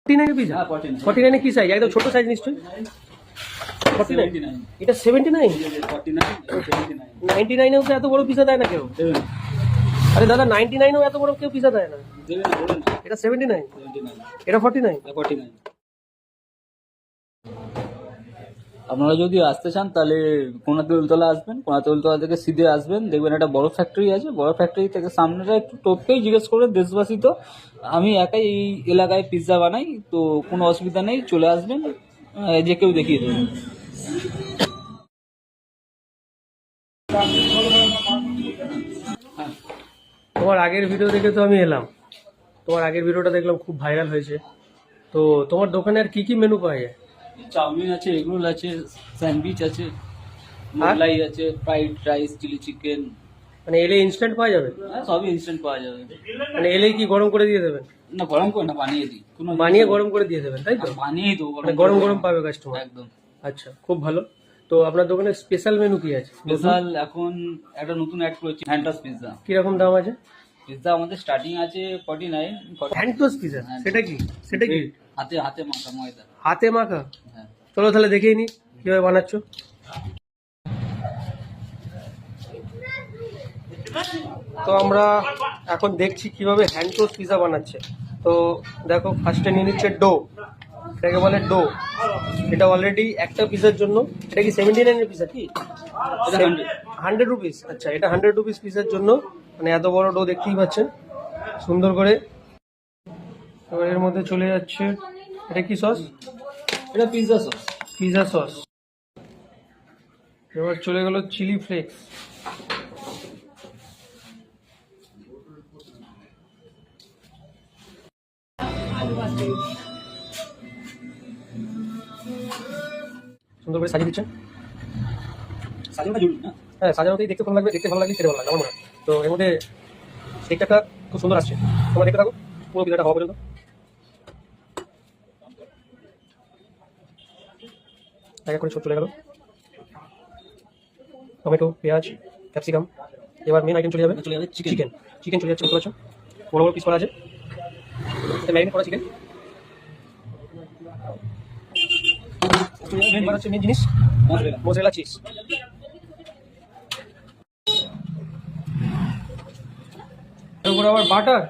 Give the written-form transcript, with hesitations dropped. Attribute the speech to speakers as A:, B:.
A: 49 piece? 49 কি size? একদম ছোট সাইজ নিশ্চয়ই। 49 এটা 79? 99 এও তো এত বড় পিজা দেয় না কেউ। আরে দাদা 99 এও এত বড় কেউ পিজা দেয় না। এটা 79, এটা 49।
B: আপনারা যদি আসতে চান তাহলে কোনা তেলতলা আসবেন, কোনা তেলতলা থেকে সিধে আসবেন, দেখবেন একটা বড় ফ্যাক্টরি আছে, বড় ফ্যাক্টরি থেকে সামনেটা একটু টোপকেই জিজ্ঞেস করে দেশবাসী তো আমি একাই এই এলাকায় পিৎজা বানাই, তো কোনো অসুবিধা নেই, চলে আসবেন, যে কেউ দেখিয়ে দেবেন।
A: তোমার আগের ভিডিও দেখে তো আমি এলাম, তোমার আগের ভিডিওটা দেখলাম খুব ভাইরাল হয়েছে। তো তোমার দোকানে আর কি কি মেনু পাওয়া যায়?
B: চাউমিন আছে, এগরোল আছে, স্যান্ডউইচ আছে, মোগলাই আছে, ফ্রাইড রাইস, চিলি চিকেন,
A: মানে এলে ইনস্ট্যান্ট পাওয়া যাবে?
B: সবই ইনস্ট্যান্ট পাওয়া যাবে।
A: মানে এলেই কি গরম করে দিয়ে দেবেন?
B: না, গরম করে না, বানিয়ে দিই।
A: বানিয়ে গরম করে দিয়ে দেবেন তাই তো?
B: বানিয়েই দেবো,
A: মানে গরম গরম পাবে কাস্টমার।
B: একদম।
A: আচ্ছা, খুব ভালো। তো আপনার দোকানে স্পেশাল মেনু কি আছে?
B: স্পেশাল এখন একটা নতুন অ্যাড করেছি, হ্যান্ডটাস পিৎজা।
A: কিরকম দাম আছে?
B: পিৎজা আমাদের স্টার্টিং আছে 49।
A: Hand toast pizza? সেটা কি? সেটা কি?
B: হাতে হাতে মাখা ময়দা।
A: হাতে মাখা?
B: হ্যাঁ।
A: চলো তাহলে দেখেই নি কিভাবে বানাচ্ছ। তো আমরা এখন দেখছি কিভাবে হ্যান্ড টোস্ট পিজা বানাচ্ছে। তো দেখো, ফার্স্টে নিয়ে নিচ্ছে ডো, এটাকে বলে ডো। এটা অলরেডি একটা পিজার জন্য, এটা কি 79 পিজা কি? 100 রুপিস? আচ্ছা, এটা 100 রুপিস পিজার জন্য, মানে এত বড় ডো দেখতেই পাচ্ছেন সুন্দর করে। এবার এর মধ্যে চলে যাচ্ছে, এটা কি সস?
B: এটা পিৎজা সস।
A: Pizza sauce. এবার চলে গেল চিলি ফ্লেক্স। সুন্দর করে সাজিয়ে দিচ্ছেন।
B: সাজানোটা জরুরি না?
A: হ্যাঁ, সাজানোতেই দেখতে ভালো লাগবে, দেখতে ভালো লাগবে, খেতে ভালো লাগবে আমার মনে হয়। তো এর মধ্যে টেক্সচারটা খুব সুন্দর আসছে। তোমরা দেখতে থাকো পুরো পিজাটা হওয়া পর্যন্ত। এক এক করে সব চলে গেল, টমেটো, পেঁয়াজ, ক্যাপসিকাম। এবার মেন আইটেম চলে যাবে, চিকেন। চিকেন চলে যাচ্ছে, বুঝতে পারছো? বড় বড় পিস করা আছে, এটা ম্যারিনেট করা চিকেন। এবার হচ্ছে মেন জিনিস, মোজারেলা চিজ। এর উপর আবার বাটার।